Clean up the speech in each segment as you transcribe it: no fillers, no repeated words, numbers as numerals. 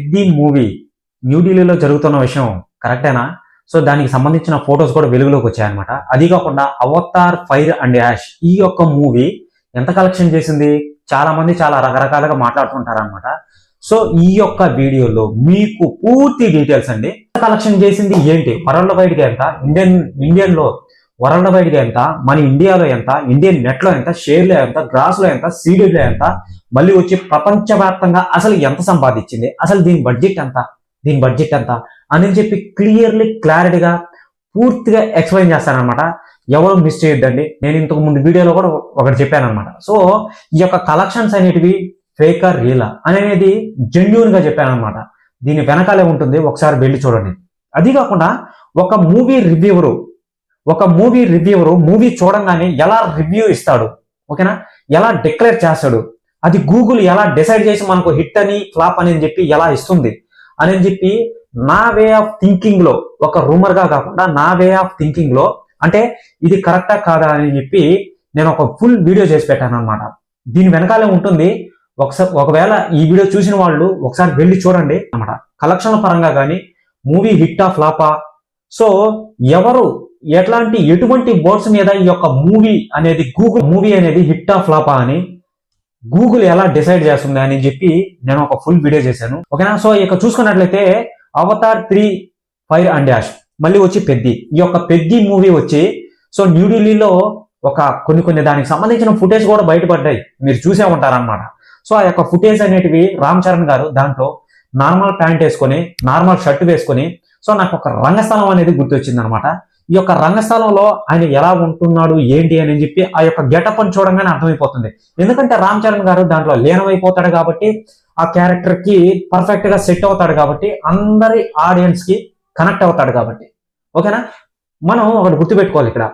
Peddi movie న్యూఢిల్లీలో జరుగుతున్న విషయం కరెక్టేనా? సో దానికి సంబంధించిన ఫొటోస్ కూడా వెలుగులోకి వచ్చాయన్నమాట. అది కాకుండా అవతార్ ఫైర్ అండ్ యాష్ ఈ యొక్క మూవీ ఎంత కలెక్షన్ చేసింది, చాలా మంది చాలా రకరకాలుగా మాట్లాడుతుంటారు అనమాట. సో ఈ యొక్క వీడియోలో మీకు పూర్తి డీటెయిల్స్ అండి. కలెక్షన్ చేసింది ఏంటి, వరల్డ్ వైడ్ గా ఎంత, ఇండియన్ లో వరల్డ్ వైడ్ గా ఎంత, మన ఇండియాలో ఎంత, ఇండియన్ నెట్ లో ఎంత, షేర్ లో ఎంత, గ్రాస్ లో ఎంత, సీడెడ్ లో ఎంత, మళ్ళీ వచ్చి ప్రపంచవ్యాప్తంగా అసలు ఎంత సంపాదించింది, అసలు దీని బడ్జెట్ ఎంత అని చెప్పి క్లారిటీగా పూర్తిగా ఎక్స్ప్లెయిన్ చేస్తానమాట. ఎవరు మిస్ చేయొద్దండి. నేను ఇంతకు ముందు వీడియోలో కూడా ఒకటి చెప్పాను అనమాట. సో ఈ యొక్క కలెక్షన్స్ అనేటివి ఫేకా రియలా అనేది జెన్యూన్ గా చెప్పాను అనమాట. దీని వెనకాలే ఉంటుంది, ఒకసారి వెళ్ళి చూడండి. అది కాకుండా ఒక మూవీ రివ్యూవరు మూవీ చూడంగానే ఎలా రివ్యూ ఇస్తాడు, ఓకేనా, ఎలా డిక్లేర్ చేస్తాడు, అది గూగుల్ ఎలా డిసైడ్ చేసి మనకు హిట్ అని ఫ్లాప్ అని చెప్పి ఎలా ఇస్తుంది అని చెప్పి నా వే ఆఫ్ థింకింగ్ లో, ఒక రూమర్ గా కాకుండా నా వే ఆఫ్ థింకింగ్ లో, అంటే ఇది కరెక్టా కాదా అని చెప్పి నేను ఒక ఫుల్ వీడియో చేసి పెట్టాను అనమాట. దీని వెనకాలే ఉంటుంది. ఒకవేళ ఈ వీడియో చూసిన వాళ్ళు ఒకసారి వెళ్ళి చూడండి అనమాట. కలెక్షన్ల పరంగా కానీ మూవీ హిట్టా ఫ్లాపా, సో ఎవరు ఎటువంటి వర్డ్స్ మీద ఈ యొక్క మూవీ అనేది మూవీ అనేది హిట్టా ఫ్లాపా అని గూగుల్ ఎలా డిసైడ్ చేస్తుంది అని చెప్పి నేను ఒక ఫుల్ వీడియో చేశాను, ఓకేనా. సో ఇక చూసుకున్నట్లయితే అవతార్ 3 ఫైర్ అండ్ యాష్, మళ్ళీ వచ్చి పెద్ది. ఈ యొక్క పెద్ది మూవీ వచ్చి సో న్యూఢిల్లీలో ఒక కొన్ని దానికి సంబంధించిన ఫుటేజ్ కూడా బయటపడ్డాయి, మీరు చూసే ఉంటారన్నమాట. సో ఆ యొక్క ఫుటేజ్ అనేటివి రామ్ చరణ్ గారు దాంట్లో నార్మల్ ప్యాంట్ వేసుకొని, నార్మల్ షర్ట్ వేసుకొని, సో నాకు ఒక రంగస్థలం అనేది గుర్తొచ్చింది అనమాట. ఈ యొక్క రంగస్థలంలో ఆయన ఎలా ఉంటున్నాడు ఏంటి అని చెప్పి ఆ యొక్క గెటప్ అని చూడంగానే అర్థమైపోతుంది. ఎందుకంటే రామ్ చరణ్ గారు దాంట్లో లీనమైపోతాడు కాబట్టి, ఆ క్యారెక్టర్ కి పర్ఫెక్ట్ గా సెట్ అవుతాడు కాబట్టి, అందరి ఆడియన్స్ కి కనెక్ట్ అవుతాడు కాబట్టి, ఓకేనా. మనం ఒకటి గుర్తుపెట్టుకోవాలి, ఇక్కడ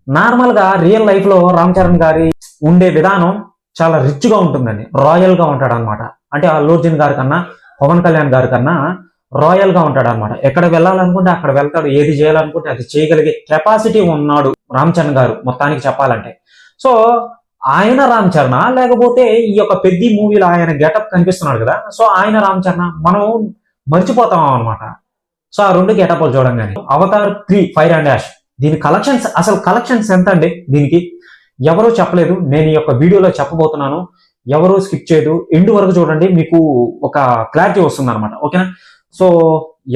నార్మల్ గా రియల్ లైఫ్ లో రామ్ చరణ్ గారి ఉండే విధానం చాలా రిచ్ గా ఉంటుందండి, రాయల్ గా ఉంటాడు అనమాట. అంటే అల్లు అర్జున్ గారి కన్నా, పవన్ కళ్యాణ్ గారి కన్నా రాయల్ గా ఉంటాడు అనమాట. ఎక్కడ వెళ్ళాలనుకుంటే అక్కడ వెళ్తాడు, ఏది చేయాలనుకుంటే అది చేయగలిగే కెపాసిటీ ఉన్నాడు రామ్ చరణ్ గారు మొత్తానికి చెప్పాలంటే. సో ఆయన రామ్ చరణ్ లేకపోతే ఈ యొక్క పెద్ది మూవీలో ఆయన గెటప్ కనిపిస్తున్నాడు కదా, సో ఆయన రామ్ చరణ్ మనం మర్చిపోతాం అనమాట. సో ఆ రెండు గెటప్లు చూడంగానే. అవతార్ 3 ఫైర్ అండ్ యాష్, దీని కలెక్షన్స్ ఎంత అండి, దీనికి ఎవరూ చెప్పలేదు, నేను ఈ యొక్క వీడియోలో చెప్పబోతున్నాను. ఎవరు స్కిప్ చేయదు, ఎండ్ వరకు చూడండి, మీకు ఒక క్లారిటీ వస్తుంది అనమాట, ఓకేనా. సో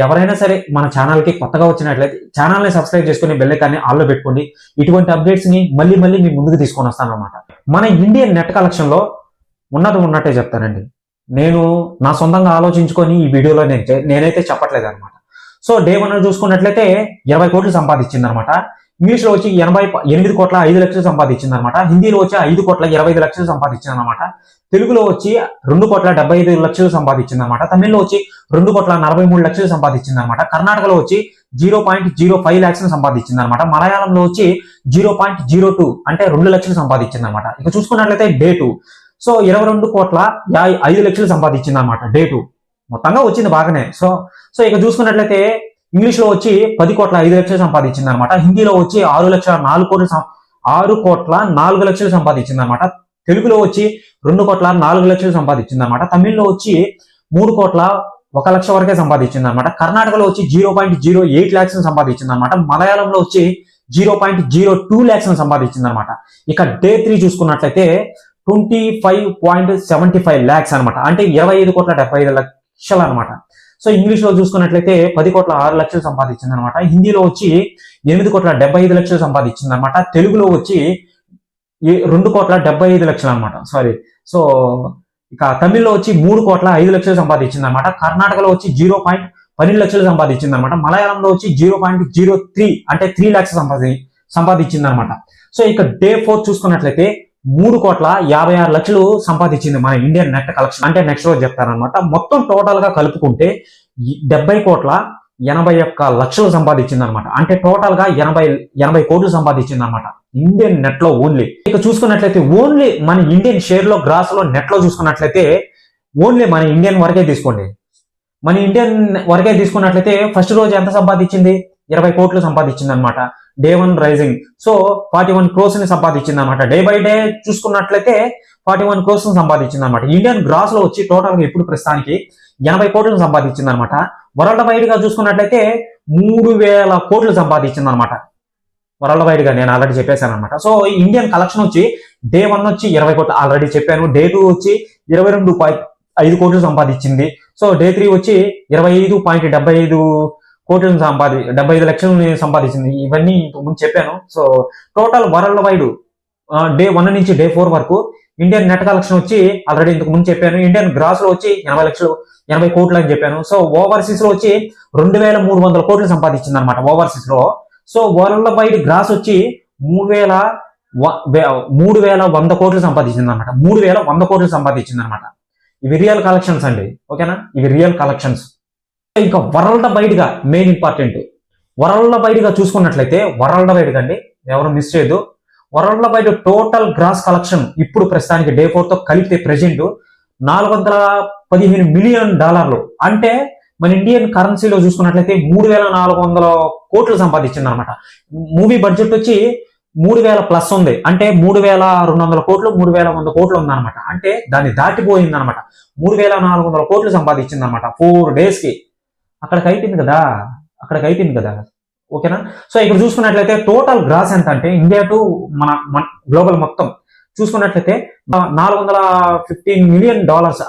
ఎవరైనా సరే మన ఛానల్కి కొత్తగా వచ్చినట్లయితే ఛానల్ని సబ్స్క్రైబ్ చేసుకుని బెల్ ఐకాన్ని ఆల్లో పెట్టుకోండి. ఇటువంటి అప్డేట్స్ ని మళ్ళీ మీ ముందుకు తీసుకొని వస్తాను అనమాట. మన ఇండియన్ నెట్ కలెక్షన్ లో ఉన్నట్టే చెప్తానండి. నేను నా సొంతంగా ఆలోచించుకొని ఈ వీడియోలో నేనైతే చెప్పట్లేదు అనమాట. సో డే 1 చూసుకున్నట్లయితే 20 కోట్లు సంపాదించింది అనమాట. ఇంగ్లీష్ లో వచ్చి 8 కోట్ల 5 లక్షలు సంపాదించింది అనమాట. హిందీలో వచ్చి 5 కోట్ల 25 లక్షలు సంపాదించింది అనమాట. తెలుగులో వచ్చి 2 కోట్ల 75 లక్షలు సంపాదించింది అనమాట. తమిళ్లో వచ్చి 2 కోట్ల 43 లక్షలు సంపాదించింది అనమాట. కర్ణాటకలో వచ్చి 0.05 లాక్స్ సంపాదించింది అనమాట. మలయాళంలో వచ్చి 0.02 అంటే 2 లక్షలు సంపాదించింది అనమాట. ఇక చూసుకున్నట్లయితే డే 2 సో 22 కోట్ల 5 లక్షలు సంపాదించింది అనమాట. డే 2 మొత్తంగా వచ్చింది బాగానే. సో ఇక చూసుకున్నట్లయితే ఇంగ్లీష్ లో వచ్చి 10 కోట్ల 5 లక్షలు సంపాదించింది అనమాట. హిందీలో వచ్చి 6 కోట్ల 4 లక్షలు సంపాదించింది అనమాట. తెలుగులో వచ్చి 2 కోట్ల 4 లక్షలు సంపాదించింది అనమాట. తమిళ్లో వచ్చి 3 కోట్ల 1 లక్ష వరకే సంపాదించింది అనమాట. కర్ణాటకలో వచ్చి 0.08 లాక్స్ సంపాదించింది అనమాట. మలయాళంలో వచ్చి 0.02 లాక్స్ సంపాదించింది అనమాట. ఇక డే 3 చూసుకున్నట్లయితే 25.75 లాక్స్ అనమాట, అంటే 25 కోట్ల 75 లక్షలు అనమాట. సో ఇంగ్లీష్ లో చూసుకున్నట్లయితే 10 కోట్ల 6 లక్షలు సంపాదించింది అనమాట. హిందీలో వచ్చి 8 కోట్ల 75 లక్షలు సంపాదించింది అనమాట. తెలుగులో వచ్చి 2 కోట్ల 75 లక్షలు అనమాట, సారీ. సో ఇక తమిళ్లో వచ్చి 3 కోట్ల 5 లక్షలు సంపాదించింది అనమాట. కర్ణాటకలో వచ్చి 0.12 లక్షలు సంపాదించింది అనమాట. మలయాళంలో వచ్చి 0.03 అంటే 3 లాక్స్ సంపాదించింది అనమాట. సో ఇక డే 4 చూసుకున్నట్లయితే 3 కోట్ల 56 లక్షలు సంపాదించింది మన ఇండియన్ నెట్ కలెక్షన్. అంటే నెక్స్ట్ రోజు చెప్తానమాట. మొత్తం టోటల్ గా కలుపుకుంటే 70 కోట్ల 81 లక్షలు సంపాదించింది అనమాట. అంటే టోటల్ గా 80 కోట్లు సంపాదించింది అనమాట ఇండియన్ నెట్ లో ఓన్లీ. ఇక చూసుకున్నట్లయితే ఓన్లీ మన ఇండియన్ షేర్ లో, గ్రాస్ లో, నెట్ లో చూసుకున్నట్లయితే ఓన్లీ మన ఇండియన్ వరకే తీసుకోండి. మన ఇండియన్ వరకే తీసుకున్నట్లయితే ఫస్ట్ రోజు ఎంత సంపాదించింది, 20 కోట్లు సంపాదించింది అనమాట. డే 1 రైజింగ్ సో 41 క్రోర్స్ ని సంపాదించింది అనమాట. డే బై డే చూసుకున్నట్లయితే 41 క్రోర్స్ సంపాదించింది అనమాట. ఇండియన్ గ్రాస్ లో వచ్చి టోటల్ గా ఇప్పుడు ప్రస్తుతానికి 80 కోట్లు సంపాదించింది అనమాట. వరల్డ్ వైడ్ గా చూసుకున్నట్లయితే 3000 కోట్లు సంపాదించింది అనమాట. వరల్డ్ వైడ్ గా నేను ఆల్రెడీ చెప్పేశాను అనమాట. సో ఇండియన్ కలెక్షన్ వచ్చి డే 1 వచ్చి 20 కోట్లు ఆల్రెడీ చెప్పాను. డే 2 వచ్చి 22.5 కోట్లు సంపాదించింది. సో డే 3 వచ్చి 25.75 కోట్లను 75 లక్షలని సంపాదించింది. ఇవన్నీ ముందు చెప్పాను. So total world wide day 1 నుంచి డే 4 వరకు ఇండియన్ నెట్ కలెక్షన్ వచ్చి ఆల్రెడీ ఇంతకు ముందు చెప్పాను. ఇండియన్ గ్రాస్ లో వచ్చి 80 కోట్లు అని చెప్పాను. సో ఓవర్సీస్ లో వచ్చి 2300 కోట్లు సంపాదించింది అనమాట ఓవర్సీస్ లో. సో వరల్డ్ వైడ్ గ్రాస్ వచ్చి 3100 కోట్లు సంపాదించింది అనమాట. 3100 కోట్లు సంపాదించింది అనమాట. ఇవి రియల్ కలెక్షన్స్ అండి, ఓకేనా? ఇవి రియల్ కలెక్షన్స్. ఇంకా వరల్డ్ వైడ్ గా మెయిన్ ఇంపార్టెంట్, వరల్డ్ వైడ్ గా చూసుకున్నట్లయితే వరల్డ్ వైడ్ గా అండి, ఎవరు మిస్ చేయదు. World wide total gross collection ఇప్పుడు ప్రస్తుతానికి డే 4 తో కలిపితే ప్రెజెంట్ $415 మిలియన్. అంటే మన ఇండియన్ కరెన్సీలో చూసుకున్నట్లయితే 3400 కోట్లు సంపాదించింది అనమాట. మూవీ బడ్జెట్ వచ్చి 3000 ప్లస్ ఉంది. అంటే 3200 కోట్లు 3100 కోట్లు ఉందన్నమాట. అంటే దాన్ని దాటిపోయింది అనమాట. 3400 కోట్లు సంపాదించింది అనమాట 4 days కి. అక్కడికి అయిపోయింది కదా, ఓకేనా? సో ఇక్కడ చూసుకున్నట్లయితే టోటల్ గ్రాస్ ఎంత అంటే ఇండియా టు మన గ్లోబల్ మొత్తం చూసుకున్నట్లయితే $415 మిలియన్,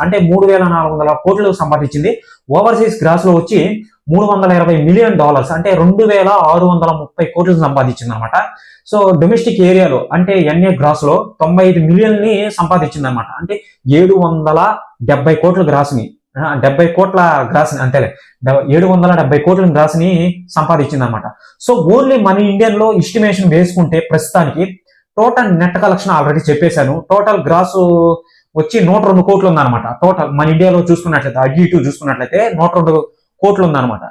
అంటే 3400 కోట్లు సంపాదించింది. ఓవర్సీస్ గ్రాస్ లో వచ్చి $320 మిలియన్, అంటే 2630 కోట్లు సంపాదించింది అనమాట. సో డొమెస్టిక్ ఏరియాలో అంటే ఎన్ఏ గ్రాస్ లో 95 మిలియన్ ని సంపాదించింది అనమాట. అంటే 770 కోట్ల గ్రాస్ ని 70 కోట్ల గ్రాస్ ని అంతేలే 770 కోట్ల గ్రాస్ ని సంపాదించింది అనమాట. సో ఓన్లీ మన ఇండియన్ లో ఎస్టిమేషన్ వేసుకుంటే ప్రస్తుతానికి టోటల్ నెట్ కలెక్షన్ ఆల్రెడీ చెప్పేశాను. టోటల్ గ్రాస్ వచ్చి 102 కోట్లు ఉందన్నమాట. టోటల్ మన ఇండియాలో చూసుకున్నట్లయితే అటు ఇటు చూసుకున్నట్లయితే 102 కోట్లు ఉందన్నమాట.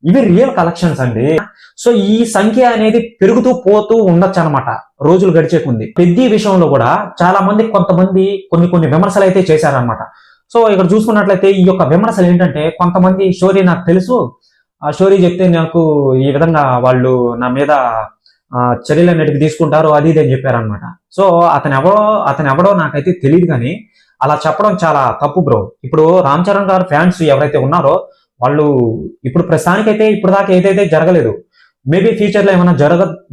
ఇవి రియల్ కలెక్షన్స్ అండి. సో ఈ సంఖ్య అనేది పెరుగుతూ పోతూ ఉండొచ్చు అనమాట రోజులు గడిచే కొంది. పెద్ద విషయంలో కూడా చాలా మంది కొంతమంది కొన్ని విమర్శలు అయితే చేశారనమాట. సో ఇక్కడ చూసుకున్నట్లయితే ఈ యొక్క విమర్శలు ఏంటంటే, కొంతమంది స్టోరీ నాకు తెలుసు, ఆ స్టోరీ చెప్తే నాకు ఈ విధంగా వాళ్ళు నా మీద చర్యలు అనేటివి తీసుకుంటారు అది ఇది అని చెప్పారనమాట. సో అతను ఎవడో నాకైతే తెలియదు, కానీ అలా చెప్పడం చాలా తప్పు బ్రో. ఇప్పుడు రామ్ చరణ్ గారు ఫ్యాన్స్ ఎవరైతే ఉన్నారో వాళ్ళు ఇప్పుడు ప్రస్తుతానికైతే ఇప్పుడు దాకా ఏదైతే జరగలేదు, మేబీ ఫ్యూచర్ లో ఏమైనా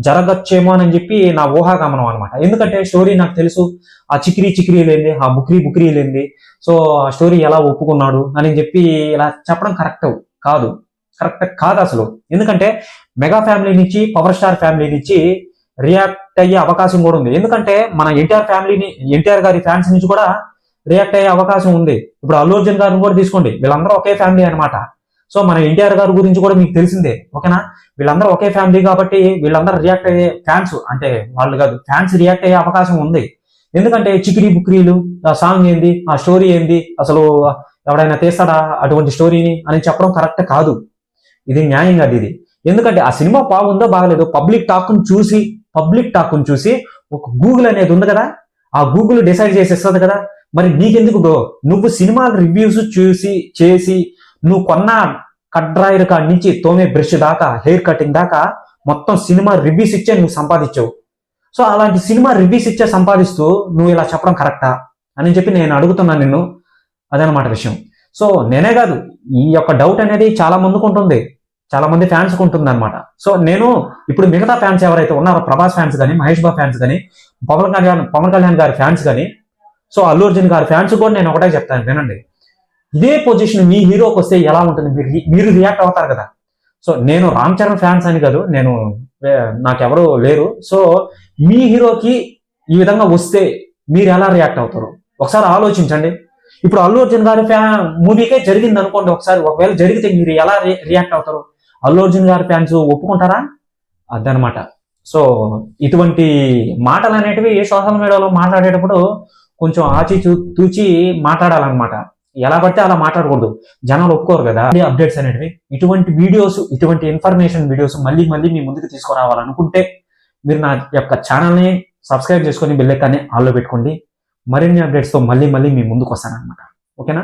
జరగచ్చేమో అని చెప్పి నా ఊహాగమనం అనమాట. ఎందుకంటే స్టోరీ నాకు తెలుసు, ఆ చిక్రీ లేంది, ఆ బుక్రీ లేంది. సో ఆ స్టోరీ ఎలా ఒప్పుకున్నాడు అని చెప్పి ఇలా చెప్పడం కరెక్ట్ కాదు అసలు. ఎందుకంటే మెగా ఫ్యామిలీ నుంచి పవర్ స్టార్ ఫ్యామిలీ నుంచి రియాక్ట్ అయ్యే అవకాశం కూడా ఉంది. ఎందుకంటే మన ఎన్టీఆర్ గారి ఫ్యాన్స్ నుంచి కూడా రియాక్ట్ అయ్యే అవకాశం ఉంది. ఇప్పుడు అల్లు అర్జున్ గారిని కూడా తీసుకోండి, వీళ్ళందరూ ఒకే ఫ్యామిలీ అనమాట. సో మన ఎన్టీఆర్ గారి గురించి కూడా మీకు తెలిసిందే, ఓకేనా? వీళ్ళందరూ ఒకే ఫ్యామిలీ కాబట్టి వీళ్ళందరూ రియాక్ట్ అయ్యే ఫ్యాన్స్ రియాక్ట్ అయ్యే అవకాశం ఉంది. ఎందుకంటే చిక్రీ బుక్రీలు, ఆ సాంగ్ ఏంది, ఆ స్టోరీ ఏంది, అసలు ఎవడైనా తీస్తాడా అటువంటి స్టోరీని అని చెప్పడం కరెక్ట్ కాదు. ఇది న్యాయం కాదు ఇది. ఎందుకంటే ఆ సినిమా బాగుందో బాగలేదు పబ్లిక్ టాక్ను చూసి ఒక గూగుల్ అనేది ఉంది కదా, ఆ గూగుల్ డిసైడ్ చేసేస్తుంది కదా. మరి నీకెందుకు బ్రో, నువ్వు సినిమాల రివ్యూస్ చేసి నువ్వు కొన్న కట్ డ్రాయర్ కాడి నుంచి తోమే బ్రష్ దాకా హెయిర్ కటింగ్ దాకా మొత్తం సినిమా రివ్యూస్ ఇచ్చే నువ్వు సంపాదించావు. సో అలాంటి సినిమా రివ్యూస్ ఇచ్చే సంపాదిస్తూ నువ్వు ఇలా చెప్పడం కరెక్టా అని చెప్పి నేను అడుగుతున్నాను నిన్ను. అదనమాట విషయం. సో నేనే కాదు, ఈ యొక్క డౌట్ అనేది చాలా మందికి ఉంటుంది, చాలా మంది ఫ్యాన్స్ ఉంటుంది అనమాట. సో నేను ఇప్పుడు మిగతా ఫ్యాన్స్ ఎవరైతే ఉన్నారో, ప్రభాస్ ఫ్యాన్స్ కానీ, మహేష్ బాబు ఫ్యాన్స్ కానీ, పవన్ కళ్యాణ్ గారి ఫ్యాన్స్ కానీ, సో అల్లు అర్జున్ గారి ఫ్యాన్స్ కూడా నేను ఒకటే చెప్తాను, వినండి. ఇదే పొజిషన్ మీ హీరోకి వస్తే ఎలా ఉంటుంది, మీరు రియాక్ట్ అవుతారు కదా. సో నేను రామ్ చరణ్ ఫ్యాన్స్ అని కాదు, నాకెవరు లేరు. సో మీ హీరోకి ఈ విధంగా వస్తే మీరు ఎలా రియాక్ట్ అవుతారు ఒకసారి ఆలోచించండి. ఇప్పుడు అల్లు అర్జున్ గారి మూవీకే జరిగింది అనుకోండి, ఒకవేళ జరిగితే మీరు ఎలా రియాక్ట్ అవుతారు? అల్లు అర్జున్ గారి ఫ్యాన్స్ ఒప్పుకుంటారా? అదనమాట. సో ఇటువంటి మాటలు అనేటివి సోషల్ మీడియాలో మాట్లాడేటప్పుడు కొంచెం తూచి మాట్లాడాలన్నమాట. ఎలా పడితే అలా మాట్లాడకూడదు, జనాలు ఒప్పుకోరు కదా. అప్డేట్స్ అనేటివి, ఇటువంటి వీడియోస్, ఇటువంటి ఇన్ఫర్మేషన్ వీడియోస్ మళ్ళీ మీ ముందుకు తీసుకురావాలనుకుంటే మీరు నా యొక్క ఛానల్ని సబ్స్క్రైబ్ చేసుకొని బెల్ ఐకాన్ని ఆన్లో పెట్టుకోండి. మరిన్ని అప్డేట్స్తో మళ్ళీ మీ ముందుకు వస్తానన్నమాట. ఓకేనా?